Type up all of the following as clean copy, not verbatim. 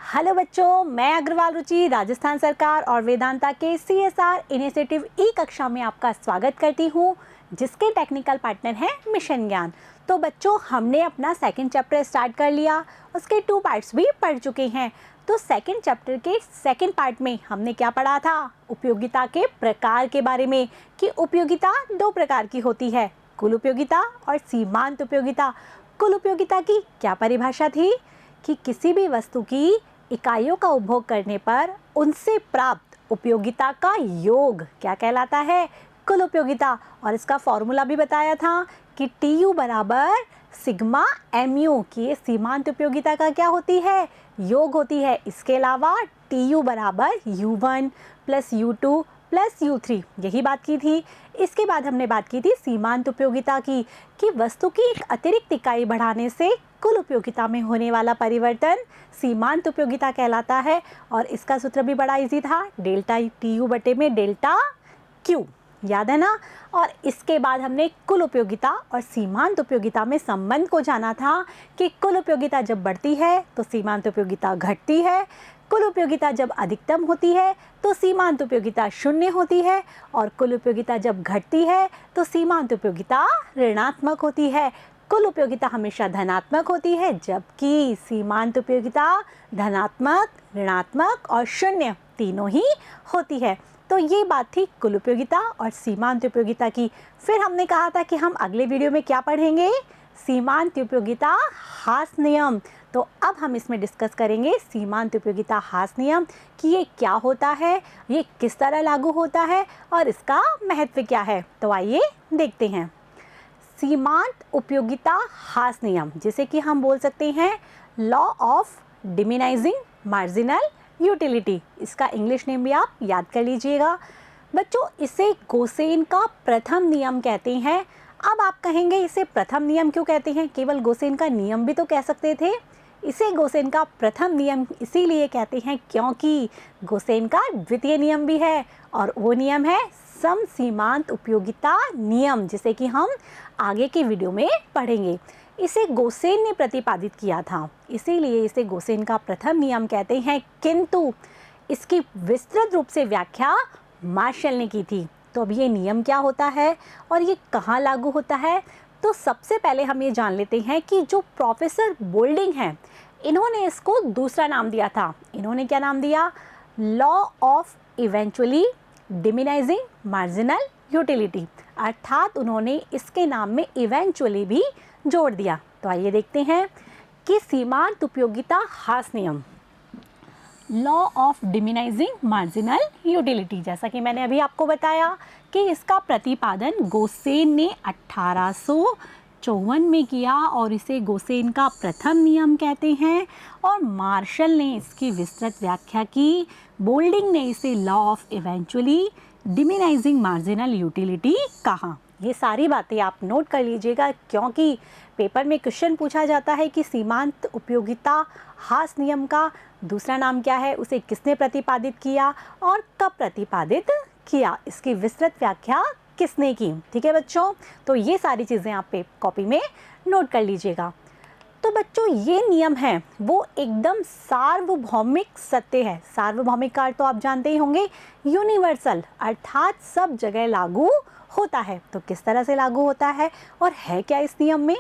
Hello बच्चों, मैं अग्रवाल रुचि राजस्थान सरकार और वेदांता के CSR इनिशिएटिव ई कक्षा में आपका स्वागत करती हूँ, जिसके टेक्निकल पार्टनर हैं मिशन ज्ञान। तो बच्चों, हमने अपना सेकंड चैप्टर स्टार्ट कर लिया, उसके 2 पार्ट्स भी पढ़ चुके हैं। तो सेकंड चैप्टर के सेकंड पार्ट में हमने क्या पढ़ा था? उपयोगिता के प्रकार के बारे में, कि उपयोगिता 2 प्रकार की होती है, कुल उपयोगिता और सीमांत उपयोगिता। कुल उपयोगिता की क्या परिभाषा थी? कि किसी भी वस्तु की इकाइयों का उपभोग करने पर उनसे प्राप्त उपयोगिता का योग क्या कहलाता है? कुल उपयोगिता। और इसका फॉर्मूला भी बताया था कि TU बराबर सिग्मा MU, की ये सीमांत उपयोगिता का क्या होती है? योग होती है। इसके अलावा TU बराबर U1 plus U2 plus U3, यही बात की थी। इसके बाद हमने बात की थी सीमांत उपयोगिता की, कि वस्तु की एक अतिरिक्त इकाई बढ़ाने से कुल उपयोगिता में होने वाला परिवर्तन सीमांत उपयोगिता कहलाता है। और इसका सूत्र भी बड़ा इजी था, डेल्टा TU बटे में डेल्टा Q, याद है ना? और इसके बाद हमने कुल उपयोगिता और सीमांत उपयोगिता में संबंध को जाना था, कि कुल उपयोगिता जब बढ़ती है तो सीमांत उपयोगिता घटती है, कुल उपयोगिता जब अधिकतम होती है तो सीमांत उपयोगिता 0 होती है, और कुल उपयोगिता जब घटती है तो सीमांत उपयोगिता ऋणात्मक होती है। कुल उपयोगिता हमेशा धनात्मक होती है, जबकि सीमांत उपयोगिता धनात्मक, ऋणात्मक और 0 तीनों ही होती है। तो ये बात थी कुल उपयोगिता और सीमांत उपयोगिता की। फिर हमने कहा था कि हम अगले वीडियो में क्या पढ़ेंगे? सीमांत उपयोगिता हास नियम। तो अब हम इसमें डिस्कस करेंगे सीमांत उपयोगिता हास नियम, कि ये क्या होता है, ये किस तरह लागू होता है और इसका महत्व क्या है। तो आइए देखते हैं। सीमांत उपयोगिता हास नियम, जिसे कि हम बोल सकते हैं लॉ ऑफ डिमिनाइजिंग मार्जिनल यूटिलिटी, इसका इंग्लिश नेम भी आप याद कर लीजिएगा। बच्चों, इसे गोसेन का प्रथम नियम कहते हैं। अब आप कहेंगे इसे प्रथम नियम क्यों कहते हैं? केवल गोसेन का नियम भी तो कह सकते थे। इसे गोसेन का प्रथम नियम इसीलिए कहते हैं क्योंकि गोसेन का द्वितीय नियम भी है, और वो नियम है समसीमांत उपयोगिता नियम, जिसे कि हम आगे के वीडियो में पढ़ेंगे। इसे गोसेन ने प्रतिपादित किया था, इसीलिए इसे गोसेन का प्रथम नियम कहते हैं, किंतु इसकी विस्तृत रूप से व्याख्या मार्शल ने की थी। तो अब ये नियम क्या होता है और ये कहाँ लागू होता है? तो सबसे पहले हम ये जान लेते हैं कि जो प्रोफेसर बोल्डिंग हैं, इन्होंने इसको दूसरा नाम दिया था। इन्होंने क्या नाम दिया? Law of eventually diminishing marginal utility, अर्थात उन्होंने इसके नाम में इवेंचुअली भी जोड़ दिया। तो आइए देखते हैं कि सीमांत उपयोगिता हास नियम, लॉ ऑफ डिमिनाइजिंग मार्जिनल यूटिलिटी, जैसा कि मैंने अभी आपको बताया कि इसका प्रतिपादन गोसेन ने 1854 में किया, और इसे गोसेन का प्रथम नियम कहते हैं। और मार्शल ने इसकी विस्तृत व्याख्या की। बोल्डिंग ने इसे law of eventually diminishing marginal utility कहा। ये सारी बातें आप नोट कर लीजिएगा, क्योंकि पेपर में क्वेश्चन पूछा जाता है कि सीमांत उपयोगिता हास नियम का दूसरा नाम क्या है, उसे किसने प्रतिपादित किया और कब प्रतिपादित किया, इसकी विस्तृत व्याख्या किसने की। ठीक है बच्चों, तो ये सारी चीज़ें आप कॉपी में नोट कर लीजिएगा। तो बच्चों, ये नियम है वो एकदम सार्वभौमिक सत्य है। सार्वभौमिक का अर्थ तो आप जानते ही होंगे, यूनिवर्सल, अर्थात सब जगह लागू होता है। तो किस तरह से लागू होता है और है क्या इस नियम में?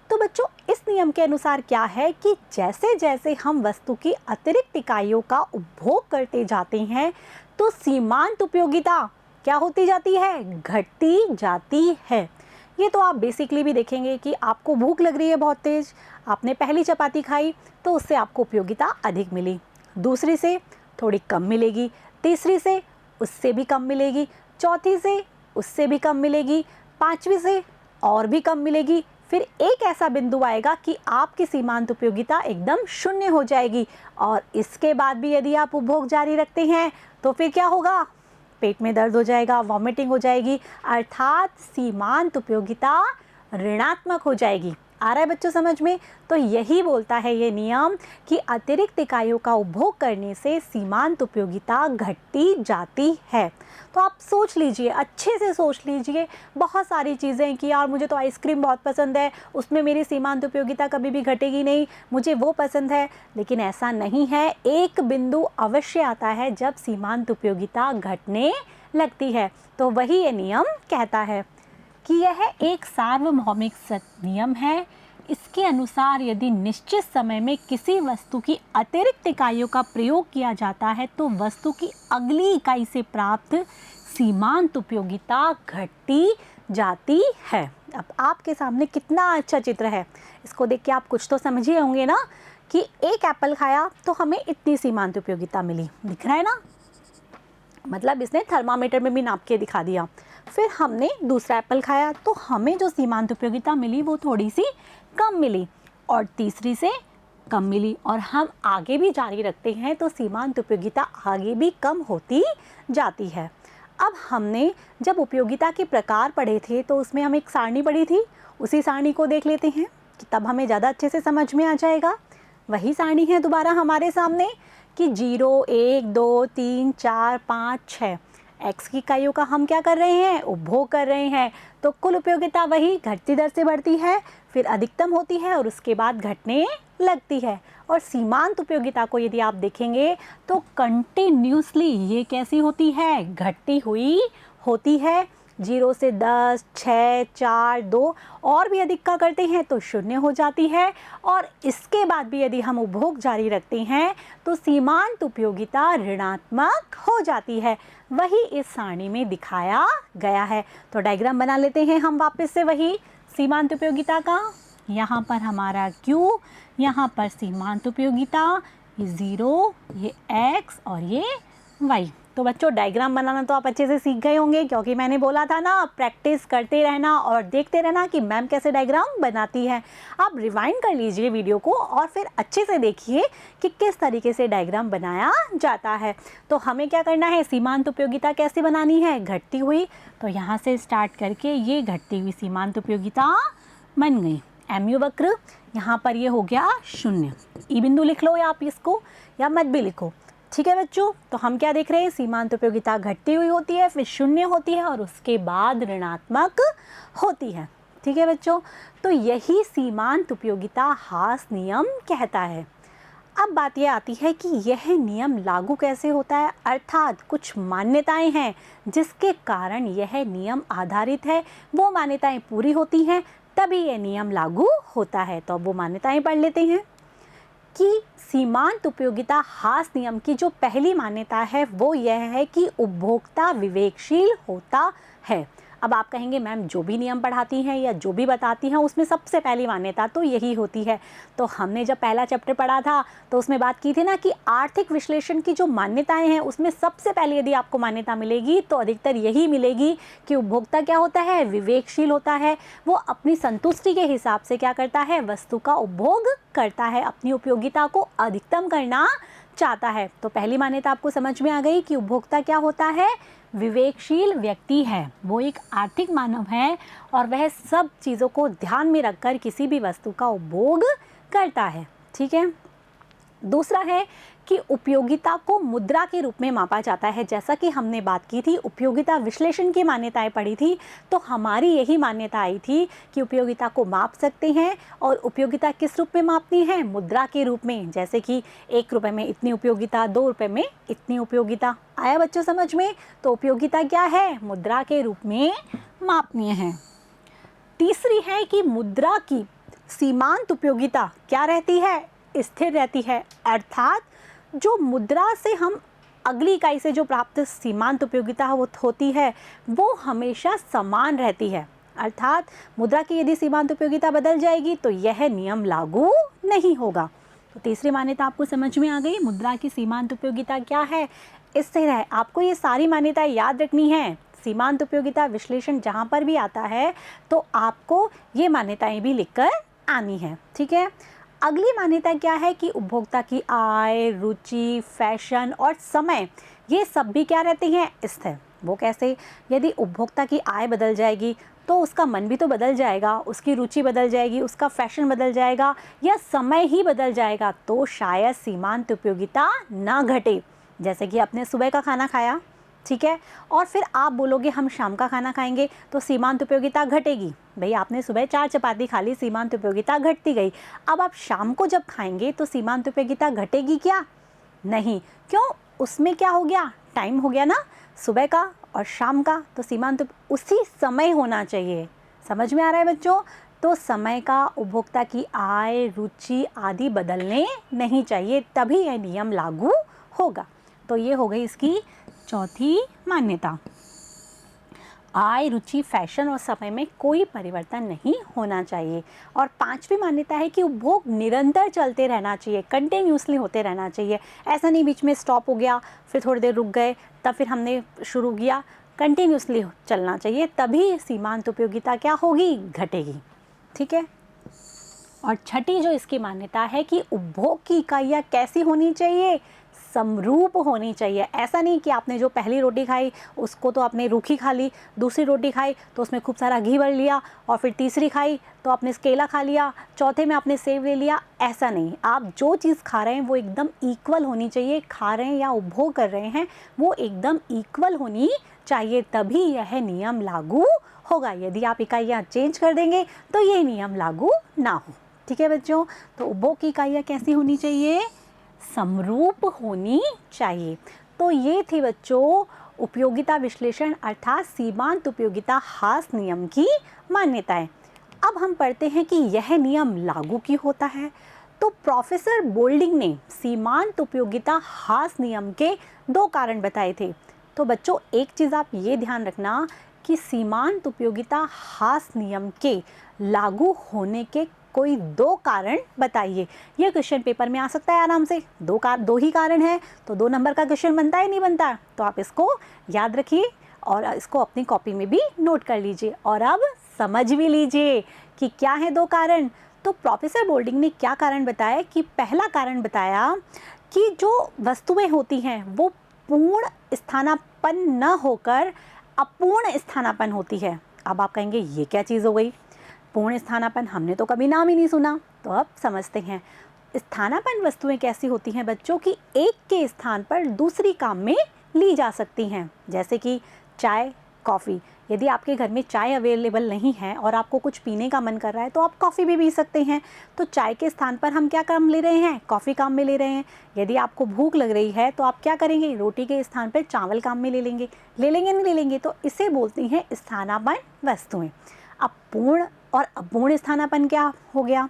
तो बच्चों, इस नियम के अनुसार क्या है कि जैसे जैसे हम वस्तु की अतिरिक्त इकाइयों का उपभोग करते जाते हैं, तो सीमांत उपयोगिता क्या होती जाती है? घटती जाती है। ये तो आप बेसिकली भी देखेंगे कि आपको भूख लग रही है बहुत तेज, आपने पहली चपाती खाई तो उससे आपको उपयोगिता अधिक मिली, दूसरी से थोड़ी कम मिलेगी, तीसरी से उससे भी कम मिलेगी, चौथी से उससे भी कम मिलेगी, पांचवी से और भी कम मिलेगी। फिर एक ऐसा बिंदु आएगा कि आपकी सीमांत उपयोगिता एकदम 0 हो जाएगी, और इसके बाद भी यदि आप उपभोग जारी रखते हैं तो फिर क्या होगा? पेट में दर्द हो जाएगा, वॉमिटिंग हो जाएगी, अर्थात सीमांत उपयोगिता ऋणात्मक हो जाएगी। आ रहा है बच्चों समझ में? तो यही बोलता है ये नियम कि अतिरिक्त इकाइयों का उपभोग करने से सीमांत उपयोगिता घटती जाती है। तो आप सोच लीजिए, अच्छे से सोच लीजिए, बहुत सारी चीज़ें कि यार मुझे तो आइसक्रीम बहुत पसंद है, उसमें मेरी सीमांत उपयोगिता कभी भी घटेगी नहीं, मुझे वो पसंद है। लेकिन ऐसा नहीं है, एक बिंदु अवश्य आता है जब सीमांत उपयोगिता घटने लगती है। तो वही ये नियम कहता है कि यह एक सार्वभौमिक नियम है। इसके अनुसार यदि निश्चित समय में किसी वस्तु की अतिरिक्त इकाइयों का प्रयोग किया जाता है तो वस्तु की अगली इकाई से प्राप्त सीमांत उपयोगिता घटती जाती है। अब आपके सामने कितना अच्छा चित्र है, इसको देख के आप कुछ तो समझिए होंगे ना कि एक एप्पल खाया तो हमें इतनी सीमांत उपयोगिता मिली, दिख रहा है ना? मतलब इसने थर्मामीटर में भी नाप के दिखा दिया। फिर हमने दूसरा एप्पल खाया तो हमें जो सीमांत उपयोगिता मिली वो थोड़ी सी कम मिली, और तीसरी से कम मिली, और हम आगे भी जारी रखते हैं तो सीमांत उपयोगिता आगे भी कम होती जाती है। अब हमने जब उपयोगिता के प्रकार पढ़े थे तो उसमें हम एक सारणी पढ़ी थी, उसी सारणी को देख लेते हैं कि तब हमें ज़्यादा अच्छे से समझ में आ जाएगा। वही सारणी है दोबारा हमारे सामने कि 0, 1, 2, 3, 4, 5, 6 एक्स की इकाइयों का हम क्या कर रहे हैं? उपभोग कर रहे हैं। तो कुल उपयोगिता वही घटती दर से बढ़ती है, फिर अधिकतम होती है और उसके बाद घटने लगती है। और सीमांत उपयोगिता को यदि आप देखेंगे तो कंटिन्यूसली ये कैसी होती है? घटती हुई होती है। 0 से 10, 6, 4, 2 और भी अधिक का करते हैं तो 0 हो जाती है, और इसके बाद भी यदि हम उपभोग जारी रखते हैं तो सीमांत उपयोगिता ऋणात्मक हो जाती है। वही इस सारणी में दिखाया गया है। तो डायग्राम बना लेते हैं हम वापस से वही सीमांत उपयोगिता का। यहाँ पर हमारा Q, यहाँ पर सीमांत उपयोगिता, ये 0, ये X और ये Y। तो बच्चों डायग्राम बनाना तो आप अच्छे से सीख गए होंगे, क्योंकि मैंने बोला था ना प्रैक्टिस करते रहना और देखते रहना कि मैम कैसे डायग्राम बनाती है। आप रिवाइंड कर लीजिए वीडियो को और फिर अच्छे से देखिए कि किस तरीके से डायग्राम बनाया जाता है। तो हमें क्या करना है? सीमांत उपयोगिता कैसे बनानी है? घटती हुई। तो यहाँ से स्टार्ट करके ये घटती हुई सीमांत उपयोगिता बन गई। MU वक्र, यहाँ पर ये हो गया 0। ई बिंदु लिख लो या आप इसको, या मत भी लिखो, ठीक है बच्चों? तो हम क्या देख रहे हैं? सीमांत उपयोगिता घटती हुई होती है, फिर 0 होती है और उसके बाद ऋणात्मक होती है, ठीक है बच्चों? तो यही सीमांत उपयोगिता हास नियम कहता है। अब बात यह आती है कि यह नियम लागू कैसे होता है, अर्थात कुछ मान्यताएं हैं जिसके कारण यह नियम आधारित है, वो मान्यताएं पूरी होती हैं तभी यह नियम लागू होता है। तो अब वो मान्यताएं पढ़ लेते हैं कि सीमांत उपयोगिता हास नियम की जो पहली मान्यता है वो यह है कि उपभोक्ता विवेकशील होता है। अब आप कहेंगे मैम जो भी नियम पढ़ाती हैं या जो भी बताती हैं उसमें सबसे पहली मान्यता तो यही होती है। तो हमने जब पहला चैप्टर पढ़ा था तो उसमें बात की थी ना कि आर्थिक विश्लेषण की जो मान्यताएं हैं उसमें सबसे पहले यदि आपको मान्यता मिलेगी तो अधिकतर यही मिलेगी कि उपभोक्ता क्या होता है? विवेकशील होता है। वो अपनी संतुष्टि के हिसाब से क्या करता है? वस्तु का उपभोग करता है, अपनी उपयोगिता को अधिकतम करना चाहता है। तो पहली मान्यता आपको समझ में आ गई कि उपभोक्ता क्या होता है? विवेकशील व्यक्ति है। वो एक आर्थिक मानव है और वह सब चीज़ों को ध्यान में रखकर किसी भी वस्तु का उपभोग करता है, ठीक है? दूसरा है कि उपयोगिता को मुद्रा के रूप में मापा जाता है। जैसा कि हमने बात की थी, उपयोगिता विश्लेषण की मान्यताएं पढ़ी थी, तो हमारी यही मान्यता आई थी कि उपयोगिता को माप सकते हैं। और उपयोगिता किस रूप में मापनी है? मुद्रा के रूप में। जैसे कि 1 रुपये में इतनी उपयोगिता, 2 रुपये में इतनी उपयोगिता। आया बच्चों समझ में? तो उपयोगिता क्या है? मुद्रा के रूप में मापनीय है। तीसरी है कि मुद्रा की सीमांत उपयोगिता क्या रहती है? स्थिर रहती है। अर्थात जो मुद्रा से हम अगली इकाई से जो प्राप्त सीमांत उपयोगिता वो होती है वो हमेशा समान रहती है। अर्थात मुद्रा की यदि सीमांत उपयोगिता बदल जाएगी तो यह नियम लागू नहीं होगा। तो तीसरी मान्यता आपको समझ में आ गई। मुद्रा की सीमांत उपयोगिता क्या है? स्थिर है। आपको ये सारी मान्यताएं याद रखनी है। सीमांत उपयोगिता विश्लेषण जहाँ पर भी आता है तो आपको ये मान्यताएं भी लिखकर आनी है, ठीक है? अगली मान्यता क्या है कि उपभोक्ता की आय, रुचि, फैशन और समय ये सब भी क्या रहते हैं? स्थिर। वो कैसे? यदि उपभोक्ता की आय बदल जाएगी तो उसका मन भी तो बदल जाएगा, उसकी रुचि बदल जाएगी, उसका फैशन बदल जाएगा या समय ही बदल जाएगा, तो शायद सीमांत उपयोगिता ना घटे। जैसे कि आपने सुबह का खाना खाया, ठीक है, और फिर आप बोलोगे हम शाम का खाना खाएंगे, तो सीमांत उपयोगिता घटेगी। भाई आपने सुबह 4 चपाती खा ली, सीमांत उपयोगिता घटती गई। अब आप शाम को जब खाएंगे तो सीमांत उपयोगिता घटेगी क्या? नहीं। क्यों? उसमें क्या हो गया, टाइम हो गया ना सुबह का और शाम का, तो सीमांत उसी समय होना चाहिए। समझ में आ रहा है बच्चों? तो समय का उपभोक्ता की आय, रुचि आदि बदलने नहीं चाहिए, तभी यह नियम लागू होगा। तो ये हो गई इसकी चौथी मान्यता। आय, रुचि, फैशन और समय में कोई परिवर्तन नहीं होना चाहिए। और पांचवी मान्यता है कि उपभोग निरंतर चलते रहना चाहिए, कंटिन्यूसली होते रहना चाहिए। ऐसा नहीं बीच में स्टॉप हो गया, फिर थोड़ी देर रुक गए, तब फिर हमने शुरू किया। कंटिन्यूसली चलना चाहिए, तभी सीमांत उपयोगिता क्या होगी, घटेगी। ठीक है। और छठी जो इसकी मान्यता है कि उपभोग की इकाइयाँ कैसी होनी चाहिए, समरूप होनी चाहिए। ऐसा नहीं कि आपने जो पहली रोटी खाई उसको तो आपने रूखी खा ली, दूसरी रोटी खाई तो उसमें खूब सारा घी भर लिया, और फिर तीसरी खाई तो आपने केला खा लिया, चौथे में आपने सेब ले लिया। ऐसा नहीं, आप जो चीज़ खा रहे हैं वो एकदम इक्वल होनी चाहिए। खा रहे हैं या उपभोग कर रहे हैं वो एकदम इक्वल होनी चाहिए, तभी यह नियम लागू होगा। यदि आप इकाइयाँ चेंज कर देंगे तो ये नियम लागू ना हो। ठीक है बच्चों, तो उपभोग की इकाइयाँ कैसी होनी चाहिए, समरूप होनी चाहिए। तो ये थी बच्चों उपयोगिता विश्लेषण अर्थात सीमांत उपयोगिता हास नियम की मान्यताएं। अब हम पढ़ते हैं कि यह नियम लागू क्यों होता है। तो प्रोफेसर बोल्डिंग ने सीमांत उपयोगिता हास नियम के 2 कारण बताए थे। तो बच्चों एक चीज़ आप ये ध्यान रखना कि सीमांत उपयोगिता हास नियम के लागू होने के कोई 2 कारण बताइए। ये क्वेश्चन पेपर में आ सकता है आराम से। 2 ही कारण है तो 2 नंबर का क्वेश्चन बनता है, नहीं बनता? तो आप इसको याद रखिए और इसको अपनी कॉपी में भी नोट कर लीजिए। और अब समझ भी लीजिए कि क्या है 2 कारण। तो प्रोफेसर बोल्डिंग ने क्या कारण बताया कि पहला कारण बताया कि जो वस्तुएं होती हैं वो पूर्ण स्थानापन्न न होकर अपूर्ण स्थानापन्न होती है। अब आप कहेंगे ये क्या चीज़ हो गई, पूर्ण स्थानापन्न हमने तो कभी नाम ही नहीं सुना। तो अब समझते हैं स्थानापन्न वस्तुएं कैसी होती हैं बच्चों की एक के स्थान पर दूसरी काम में ली जा सकती हैं। जैसे कि चाय, कॉफ़ी। यदि आपके घर में चाय अवेलेबल नहीं है और आपको कुछ पीने का मन कर रहा है तो आप कॉफ़ी भी पी सकते हैं। तो चाय के स्थान पर हम क्या काम ले रहे हैं, कॉफ़ी काम में ले रहे हैं। यदि आपको भूख लग रही है तो आप क्या करेंगे, रोटी के स्थान पर चावल काम में ले लेंगे नहीं ले लेंगे। तो इसे बोलती हैं स्थानापन्न वस्तुएं। अब पूर्ण और अपूर्ण स्थानापन्न क्या हो गया।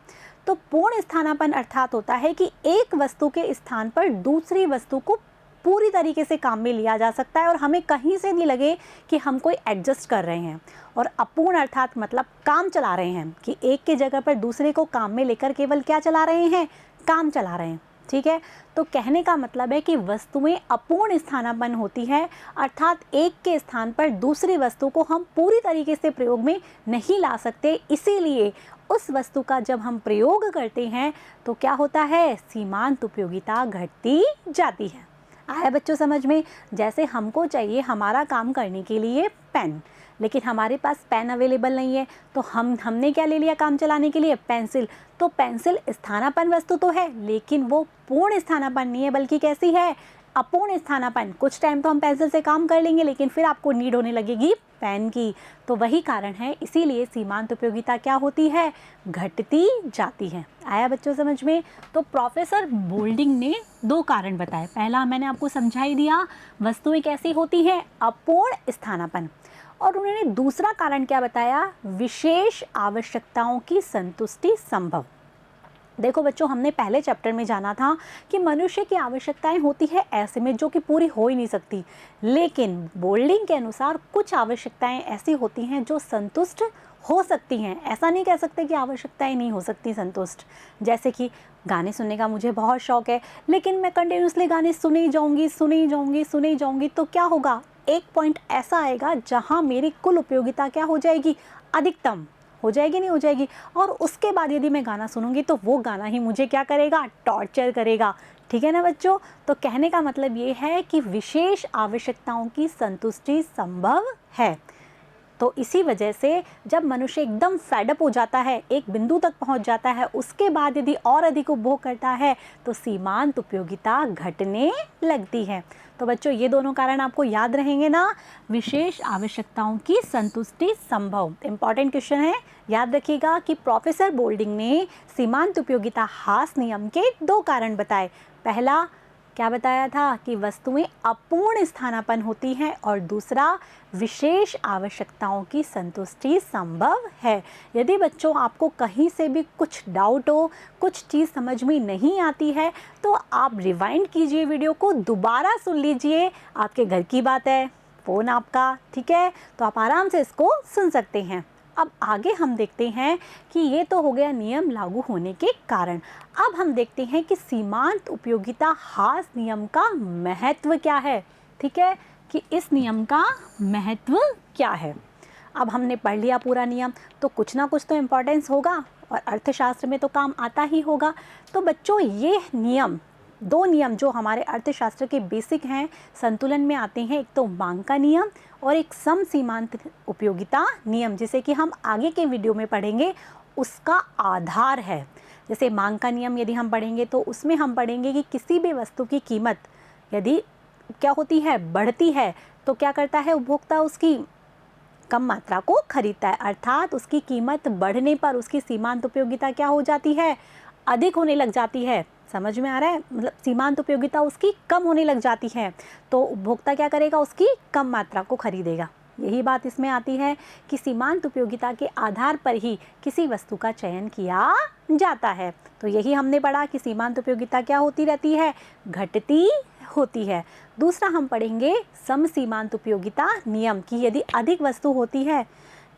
तो पूर्ण स्थानापन्न अर्थात होता है कि एक वस्तु के स्थान पर दूसरी वस्तु को पूरी तरीके से काम में लिया जा सकता है और हमें कहीं से नहीं लगे कि हम कोई एडजस्ट कर रहे हैं। और अपूर्ण अर्थात मतलब काम चला रहे हैं, कि एक के जगह पर दूसरे को काम में लेकर केवल क्या चला रहे हैं, काम चला रहे हैं। ठीक है, तो कहने का मतलब है कि वस्तुएं अपूर्ण स्थानापन्न होती है, अर्थात एक के स्थान पर दूसरी वस्तु को हम पूरी तरीके से प्रयोग में नहीं ला सकते। इसीलिए उस वस्तु का जब हम प्रयोग करते हैं तो क्या होता है, सीमांत उपयोगिता घटती जाती है। आया बच्चों समझ में? जैसे हमको चाहिए हमारा काम करने के लिए पेन, लेकिन हमारे पास पेन अवेलेबल नहीं है, तो हमने क्या ले लिया काम चलाने के लिए, पेंसिल। तो पेंसिल स्थानापन्न वस्तु तो है लेकिन वो पूर्ण स्थानापन्न नहीं है, बल्कि कैसी है, अपूर्ण स्थानापन्न। कुछ टाइम तो हम पेंसिल से काम कर लेंगे लेकिन फिर आपको नीड होने लगेगी पेन की। तो वही कारण है, इसीलिए सीमांत उपयोगिता क्या होती है, घटती जाती है। आया बच्चों समझ में? तो प्रोफेसर बोल्डिंग ने 2 कारण बताए। पहला मैंने आपको समझा ही दिया, वस्तुएं कैसी होती हैं, अपूर्ण स्थानापन्न। और उन्होंने दूसरा कारण क्या बताया, विशेष आवश्यकताओं की संतुष्टि संभव। देखो बच्चों, हमने पहले चैप्टर में जाना था कि मनुष्य की आवश्यकताएं होती है ऐसे में जो कि पूरी हो ही नहीं सकती, लेकिन बोल्डिंग के अनुसार कुछ आवश्यकताएं ऐसी होती हैं जो संतुष्ट हो सकती हैं। ऐसा नहीं कह सकते कि आवश्यकताएं नहीं हो सकती संतुष्ट। जैसे कि गाने सुनने का मुझे बहुत शौक़ है, लेकिन मैं कंटिन्यूसली गाने सुने ही जाऊँगी, तो क्या होगा, एक पॉइंट ऐसा आएगा जहाँ मेरी कुल उपयोगिता क्या हो जाएगी, अधिकतम हो जाएगी, नहीं हो जाएगी। और उसके बाद यदि मैं गाना सुनूंगी तो वो गाना ही मुझे क्या करेगा, टॉर्चर करेगा। ठीक है ना बच्चों? तो कहने का मतलब ये है कि विशेष आवश्यकताओं की संतुष्टि संभव है। तो इसी वजह से जब मनुष्य एकदम फेडअप हो जाता है, एक बिंदु तक पहुंच जाता है, उसके बाद यदि और अधिक उपभोग करता है तो सीमांत उपयोगिता घटने लगती है। तो बच्चों ये दोनों कारण आपको याद रहेंगे ना। विशेष आवश्यकताओं की संतुष्टि संभव, इंपॉर्टेंट क्वेश्चन है, याद रखिएगा कि प्रोफेसर बोल्डिंग ने सीमांत उपयोगिता हास नियम के 2 कारण बताए। पहला क्या बताया था कि वस्तुएं अपूर्ण स्थानापन्न होती हैं, और दूसरा विशेष आवश्यकताओं की संतुष्टि संभव है। यदि बच्चों आपको कहीं से भी कुछ डाउट हो, कुछ चीज़ समझ में नहीं आती है, तो आप रिवाइंड कीजिए, वीडियो को दोबारा सुन लीजिए। आपके घर की बात है, फ़ोन आपका, ठीक है, तो आप आराम से इसको सुन सकते हैं। अब आगे हम देखते हैं कि ये तो हो गया नियम लागू होने के कारण। अब हम देखते हैं कि सीमांत उपयोगिता हास नियम का महत्व क्या है, ठीक है, कि इस नियम का महत्व क्या है। अब हमने पढ़ लिया पूरा नियम, तो कुछ ना कुछ तो इम्पोर्टेंस होगा और अर्थशास्त्र में तो काम आता ही होगा। तो बच्चों ये नियम, 2 नियम जो हमारे अर्थशास्त्र के बेसिक हैं, संतुलन में आते हैं, एक तो मांग का नियम और एक सम सीमांत उपयोगिता नियम, जिसे कि हम आगे के वीडियो में पढ़ेंगे, उसका आधार है। जैसे मांग का नियम यदि हम पढ़ेंगे तो उसमें हम पढ़ेंगे कि किसी भी वस्तु की कीमत यदि क्या होती है, बढ़ती है, तो क्या करता है उपभोक्ता, उसकी कम मात्रा को खरीदता है, अर्थात उसकी कीमत बढ़ने पर उसकी सीमांत उपयोगिता क्या हो जाती है, अधिक होने लग जाती है। समझ में आ रहा है, मतलब सीमांत उपयोगिता उसकी कम होने लग जाती है, तो उपभोक्ता क्या करेगा, उसकी कम मात्रा को खरीदेगा। यही बात इसमें आती है कि सीमांत उपयोगिता के आधार पर ही किसी वस्तु का चयन किया जाता है। तो यही हमने पढ़ा कि सीमांत उपयोगिता क्या होती रहती है, घटती होती है। दूसरा हम पढ़ेंगे सम सीमांत उपयोगिता नियम की, यदि अधिक वस्तु होती है,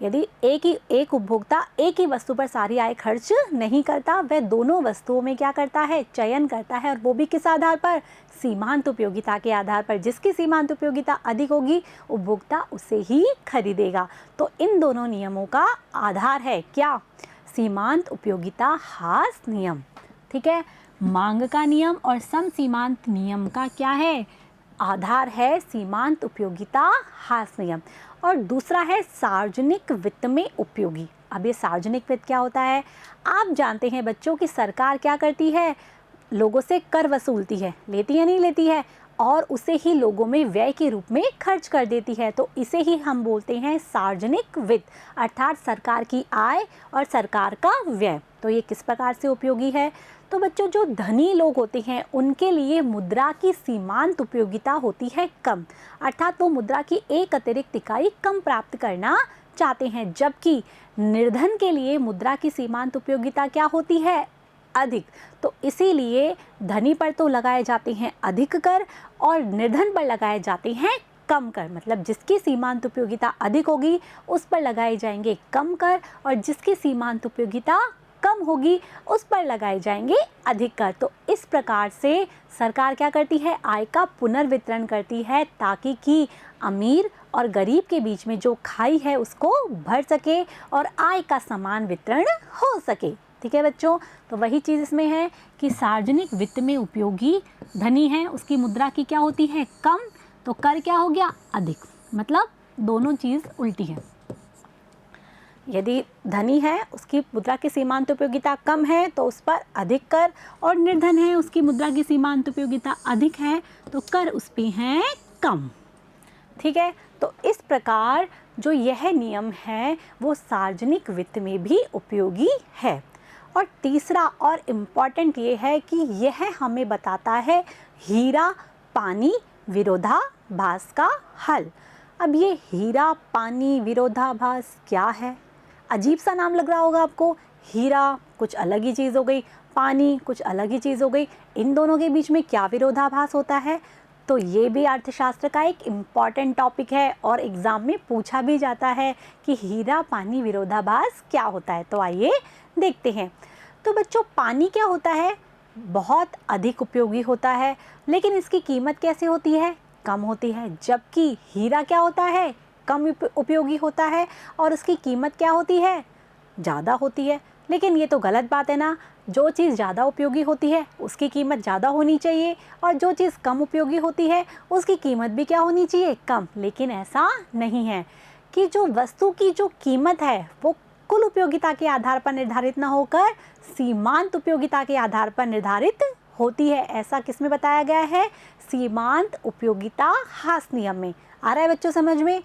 यदि एक उपभोक्ता एक ही वस्तु पर सारी आय खर्च नहीं करता, वह दोनों वस्तुओं में क्या करता है, चयन करता है, और वो भी किस आधार पर, सीमांत उपयोगिता के आधार पर। जिसकी सीमांत उपयोगिता अधिक होगी उपभोक्ता उसे ही खरीदेगा। तो इन दोनों नियमों का आधार है क्या, सीमांत उपयोगिता हास नियम, ठीक है। मांग का नियम और सम सीमांत नियम का क्या है, आधार है सीमांत उपयोगिता हास नियम। और दूसरा है सार्वजनिक वित्त में उपयोगी। अब ये सार्वजनिक वित्त क्या होता है, आप जानते हैं बच्चों कि सरकार क्या करती है, लोगों से कर वसूलती है, लेती है नहीं लेती है, और उसे ही लोगों में व्यय के रूप में खर्च कर देती है। तो इसे ही हम बोलते हैं सार्वजनिक वित्त, अर्थात सरकार की आय और सरकार का व्यय। तो ये किस प्रकार से उपयोगी है, तो बच्चों जो धनी लोग होते हैं उनके लिए मुद्रा की सीमांत उपयोगिता होती है कम, अर्थात वो मुद्रा की एक अतिरिक्त इकाई कम प्राप्त करना चाहते हैं, जबकि निर्धन के लिए मुद्रा की सीमांत उपयोगिता क्या होती है, अधिक। तो इसीलिए धनी पर तो लगाए जाते हैं अधिक कर और निर्धन पर लगाए जाते हैं कम कर, मतलब जिसकी सीमांत उपयोगिता अधिक होगी उस पर लगाए जाएंगे कम कर, और जिसकी सीमांत उपयोगिता कम होगी उस पर लगाए जाएंगे अधिक कर। तो इस प्रकार से सरकार क्या करती है, आय का पुनर्वितरण करती है, ताकि कि अमीर और गरीब के बीच में जो खाई है उसको भर सके और आय का समान वितरण हो सके, ठीक है बच्चों। तो वही चीज़ इसमें है कि सार्वजनिक वित्त में उपयोगी धनी है, उसकी मुद्रा की क्या होती है, कम, तो कर क्या हो गया, अधिक, मतलब दोनों चीज़ उल्टी है। यदि धनी है उसकी मुद्रा की सीमांत उपयोगिता कम है तो उस पर अधिक कर, और निर्धन है उसकी मुद्रा की सीमांत उपयोगिता अधिक है तो कर उस पर है कम, ठीक है। तो इस प्रकार जो यह नियम है वो सार्वजनिक वित्त में भी उपयोगी है। और तीसरा और इम्पॉर्टेंट ये है कि यह हमें बताता है हीरा पानी विरोधाभास का हल। अब ये हीरा पानी विरोधाभास क्या है, अजीब सा नाम लग रहा होगा आपको, हीरा कुछ अलग ही चीज़ हो गई, पानी कुछ अलग ही चीज़ हो गई, इन दोनों के बीच में क्या विरोधाभास होता है। तो ये भी अर्थशास्त्र का एक इम्पॉर्टेंट टॉपिक है और एग्ज़ाम में पूछा भी जाता है कि हीरा पानी विरोधाभास क्या होता है। तो आइए देखते हैं। तो बच्चों पानी क्या होता है, बहुत अधिक उपयोगी होता है, लेकिन इसकी कीमत कैसे होती है, कम होती है, जबकि हीरा क्या होता है, कम उपयोगी होता है और उसकी कीमत क्या होती है, ज़्यादा होती है। लेकिन ये तो गलत बात है ना, जो चीज़ ज़्यादा उपयोगी होती है उसकी कीमत ज़्यादा होनी चाहिए, और जो चीज़ कम उपयोगी होती है उसकी कीमत भी क्या होनी चाहिए, कम। लेकिन ऐसा नहीं है, कि जो वस्तु की जो कीमत है वो कुल उपयोगिता के आधार पर निर्धारित न होकर सीमांत उपयोगिता के आधार पर निर्धारित होती है। ऐसा किसमें बताया गया है? सीमांत उपयोगिता हास नियम में। आ रहा है बच्चों समझ में?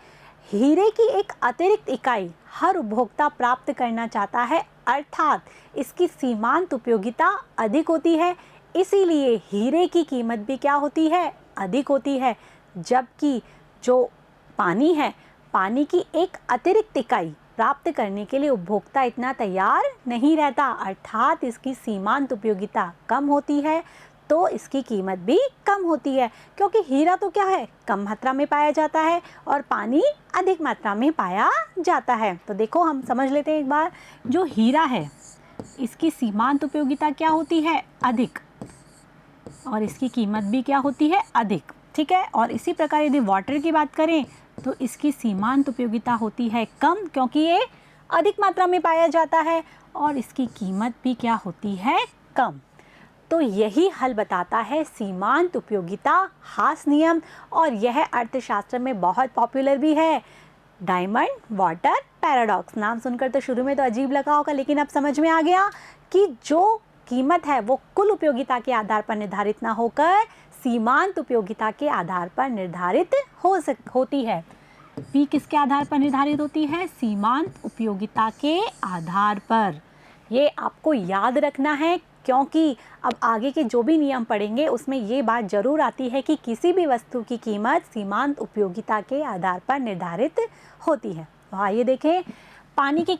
हीरे की एक अतिरिक्त इकाई हर उपभोक्ता प्राप्त करना चाहता है, अर्थात इसकी सीमांत उपयोगिता अधिक होती है, इसीलिए हीरे की कीमत भी क्या होती है? अधिक होती है। जबकि जो पानी है, पानी की एक अतिरिक्त इकाई प्राप्त करने के लिए उपभोक्ता इतना तैयार नहीं रहता, अर्थात इसकी सीमांत उपयोगिता कम होती है, तो इसकी कीमत भी कम होती है। क्योंकि हीरा तो क्या है? कम मात्रा में पाया जाता है और पानी अधिक मात्रा में पाया जाता है। तो देखो हम समझ लेते हैं एक बार, जो हीरा है इसकी सीमांत उपयोगिता क्या होती है? अधिक, और इसकी कीमत भी क्या होती है? अधिक। ठीक है। और इसी प्रकार यदि वाटर की बात करें तो इसकी सीमांत उपयोगिता होती है कम, क्योंकि ये अधिक मात्रा में पाया जाता है और इसकी कीमत भी क्या होती है? कम। तो यही हल बताता है सीमांत उपयोगिता हास नियम, और यह अर्थशास्त्र में बहुत पॉपुलर भी है। डायमंड वाटर पैराडॉक्स, नाम सुनकर तो शुरू में तो अजीब लगा होगा, लेकिन अब समझ में आ गया कि जो कीमत है वो कुल उपयोगिता के आधार पर निर्धारित ना होकर सीमांत उपयोगिता के आधार पर निर्धारित होती है। पी किसके आधार पर निर्धारित होती है? सीमांत उपयोगिता के आधार पर। ये आपको याद रखना है, क्योंकि अब आगे के जो भी नियम पढ़ेंगे उसमें ये बात जरूर आती है कि किसी भी वस्तु की कीमत सीमांत उपयोगिता के आधार पर निर्धारित होती है। तो आइए देखें, पानी की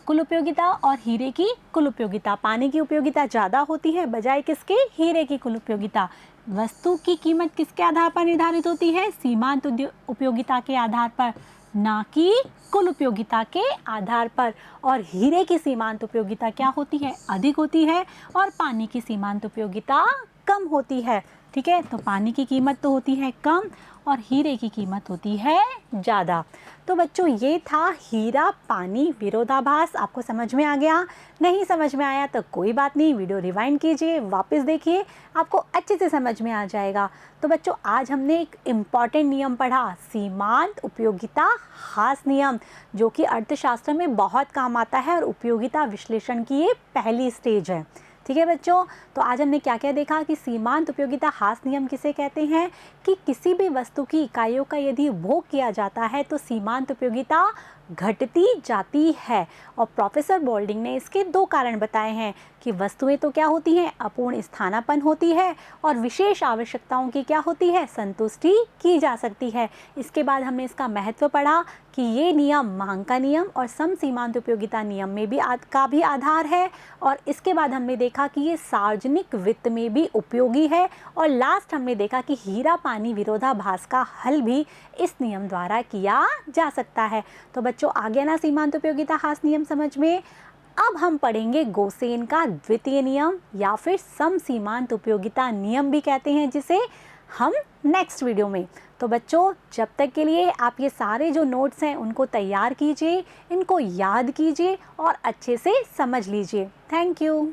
कुल उपयोगिता और हीरे की कुल उपयोगिता। पानी की उपयोगिता ज़्यादा होती है बजाय किसके? हीरे की कुल उपयोगिता। वस्तु की कीमत किसके आधार पर निर्धारित होती है? सीमांत उपयोगिता के आधार पर, ना कि कुल उपयोगिता के आधार पर। और हीरे की सीमांत उपयोगिता क्या होती है? अधिक होती है, और पानी की सीमांत उपयोगिता कम होती है। ठीक है। तो पानी की कीमत तो होती है कम और हीरे की कीमत होती है ज़्यादा। तो बच्चों ये था हीरा पानी विरोधाभास। आपको समझ में आ गया? नहीं समझ में आया तो कोई बात नहीं, वीडियो रिवाइंड कीजिए, वापस देखिए, आपको अच्छे से समझ में आ जाएगा। तो बच्चों आज हमने एक इम्पॉर्टेंट नियम पढ़ा, सीमांत उपयोगिता हास नियम, जो कि अर्थशास्त्र में बहुत काम आता है और उपयोगिता विश्लेषण की ये पहली स्टेज है। ठीक है बच्चों, तो आज हमने क्या क्या देखा कि सीमांत उपयोगिता हास नियम किसे कहते हैं? कि किसी भी वस्तु की इकाइयों का यदि उपभोग किया जाता है तो सीमांत उपयोगिता घटती जाती है। और प्रोफेसर बोल्डिंग ने इसके दो कारण बताए हैं कि वस्तुएं तो क्या होती हैं? अपूर्ण स्थानापन्न होती है, और विशेष आवश्यकताओं की क्या होती है? संतुष्टि की जा सकती है। इसके बाद हमने इसका महत्व पढ़ा कि ये नियम मांग का नियम और सम सीमांत उपयोगिता नियम में भी का भी आधार है, और इसके बाद हमने देखा कि ये सार्वजनिक वित्त में भी उपयोगी है, और लास्ट हमने देखा कि हीरा पानी विरोधाभास का हल भी इस नियम द्वारा किया जा सकता है। तो बच्चों आ गया ना सीमांत उपयोगिता हास नियम समझ में? अब हम पढ़ेंगे गोसेन का द्वितीय नियम, या फिर सम सीमांत उपयोगिता नियम भी कहते हैं जिसे, हम नेक्स्ट वीडियो में। तो बच्चों जब तक के लिए आप ये सारे जो नोट्स हैं उनको तैयार कीजिए, इनको याद कीजिए और अच्छे से समझ लीजिए। Thank you.